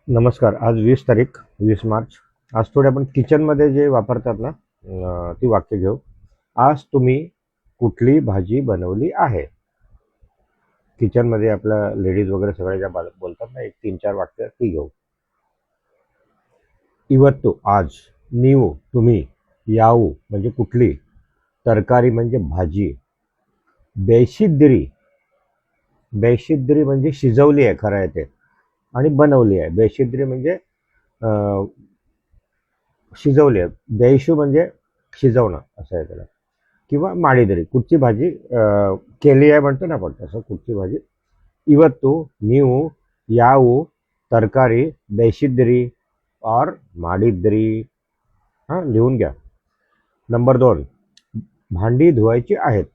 नमस्कार. आज 20 तारीख 20 मार्च. आज थोडे आपण किचनमध्ये जे वापरतात ना ती वाक्य घेऊ. आज तुम्ही कुठली भाजी बनवली आहे? किचनमध्ये आपल्या लेडीज वगैरे सगळ्या ज्या बोलतात ना, एक 3-4 वाक्य ती घेऊ. इवत्तू आज, नीवू तुम्ही, याऊ म्हणजे कुठली, तरकारी म्हणजे भाजी, बेशिद्री बेशिद्री म्हणजे शिजवली आहे खरं आहे ते, आणि बनवली आहे. बेशिद्री म्हणजे शिजवली आहे. बेशू म्हणजे शिजवणं असं आहे त्याला. किंवा माळीदरी कुठची भाजी केली आहे म्हणतो ना आपण, तसं कुठची भाजी. इवत्तू नीवू यावू तरकारी बेशिद्री और माडिद्री. हां, लिहून घ्या. नंबर 2, भांडी धुवायची आहेत.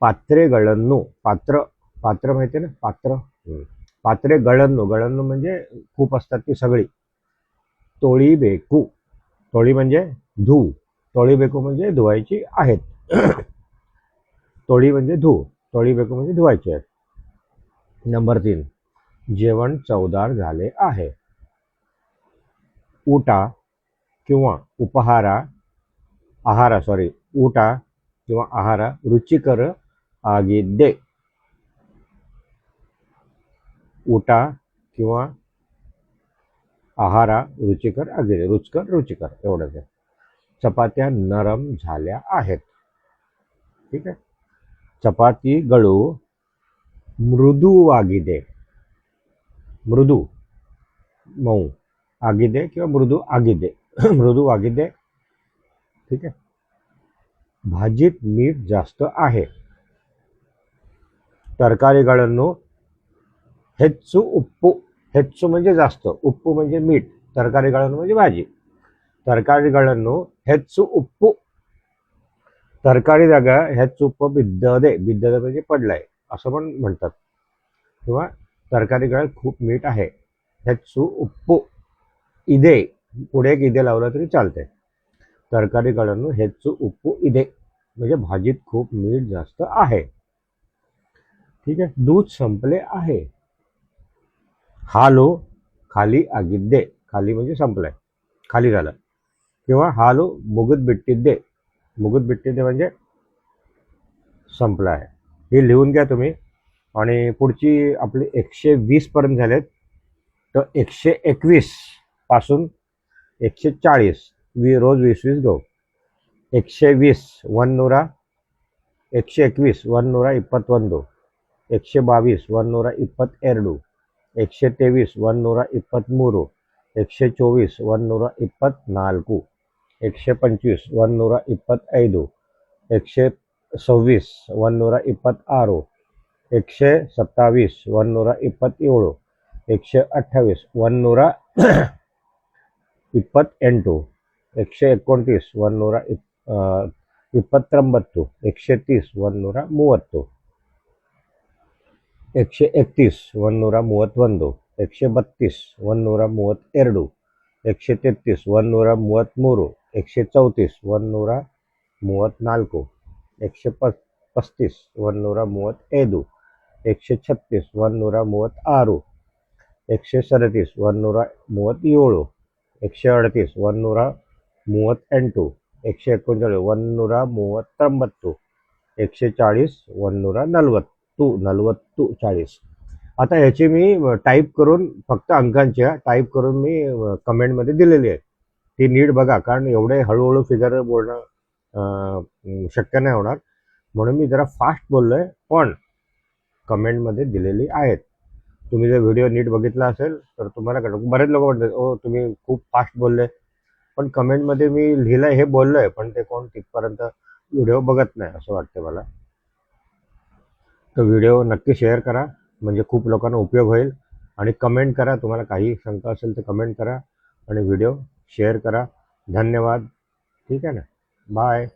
पात्रे गळन्नू. पात्र पात्र माहिती आहे ना, पात्र. पात्रे गळन्नू. गळन्नू म्हणजे खूप असतात ती सगळी. तोळीबेकू. तोळी म्हणजे धू. तोळीबेकू म्हणजे धुवायची आहेत. तोळी म्हणजे धू. तोळीबेकू म्हणजे धुवायची आहेत. नंबर 3, जेवण चवदार झाले आहे. ಊಟ किंवा ಊಟ किंवा आहार रुचिकर आगिद्ದೆ. ಊಟ किंवा आहार रुचिकर एवढंच आहे. चपात्या नरम झाल्या आहेत. ठीक आहे. चपाती गळू मृदूवाಗಿದೆ. मृदू मऊ, आगिदे किंवा मृदू आगिदे. मृदू आगिदे. ठीक आहे. भाजीत मीठ जास्त आहे. तरकारीಗಳನ್ನು ಹೆಚ್ಚು ಉಪ್ಪು. ಹೆಚ್ಚು म्हणजे जास्त, ಉಪ್ಪು म्हणजे मीठ, तरकारीಗಳನ್ನು म्हणजे भाजी. तरकारीಗಳನ್ನು ಹೆಚ್ಚು ಉಪ್ಪು. तरकारीದಾಗ ಹೆಚ್ಚು ಉಪ್ಪು ಬಿದ್ದದೆ. बिद्धದೆ म्हणजे पडलाय असं पण म्हणतात. किंवा तरकारीಗಳಲ್ಲಿ खूप मीठ आहे. ಹೆಚ್ಚು ಉಪ್ಪು ಇದೆ. पुढे एक इथे लावलं तरी चालते. तरकारीಗಳನ್ನು ಹೆಚ್ಚು ಉಪ್ಪು ಇದೆ म्हणजे भाजीत खूप मीठ जास्त आहे. ठीक आहे. दूध संपले आहे. हालू खाली आगिद्ದೆ. खाली म्हणजे संपलाय, खाली झालं. किंवा हालू मुगत बिट्टिद्ದೆ. मुगत बिट्टिद्ದೆ म्हणजे संपला आहे. हे लिहून घ्या तुम्ही. आणि पुढची आपली 120 पर्यंत झालेत. तर 121 पासून 140 रोज 20-20 घेऊ. 120 100, 121 121, 122 122, 123 123, 124 124, 125 125, 126 126, 127 127, 128 128, 129 129, 130 130, 131 131, 132 132, 133 133, 134 134, 135 135, 136 136, 137 137, 138 138, 139 139, 140 140. आता ह्याची मी टाईप करून, फक्त अंकांच्या टाईप करून मी कमेंटमध्ये दिलेली आहे. ती नीट बघा, कारण एवढे हळूहळू फिगर बोलणं शक्य नाही होणार. म्हणून मी जरा फास्ट बोललोय, पण कमेंटमध्ये दिलेली आहेत. तुम्ही जर व्हिडिओ नीट बघितला असेल तर तुम्हाला कळेल. बरेच लोक म्हणतात ओ तुम्ही खूप फास्ट बोलले, पण कमेंटमध्ये मी लिहिलंय हे बोललोय, पण ते कोण तिथपर्यंत व्हिडिओ बघत नाही असं वाटतं मला. तर व्हिडिओ नक्की शेअर करा, म्हणजे खूप लोकांना उपयोग होईल. आणि कमेंट करा, तुम्हाला काही शंका असेल तर कमेंट करा आणि व्हिडिओ शेअर करा. धन्यवाद. ठीक आहे ना, बाय.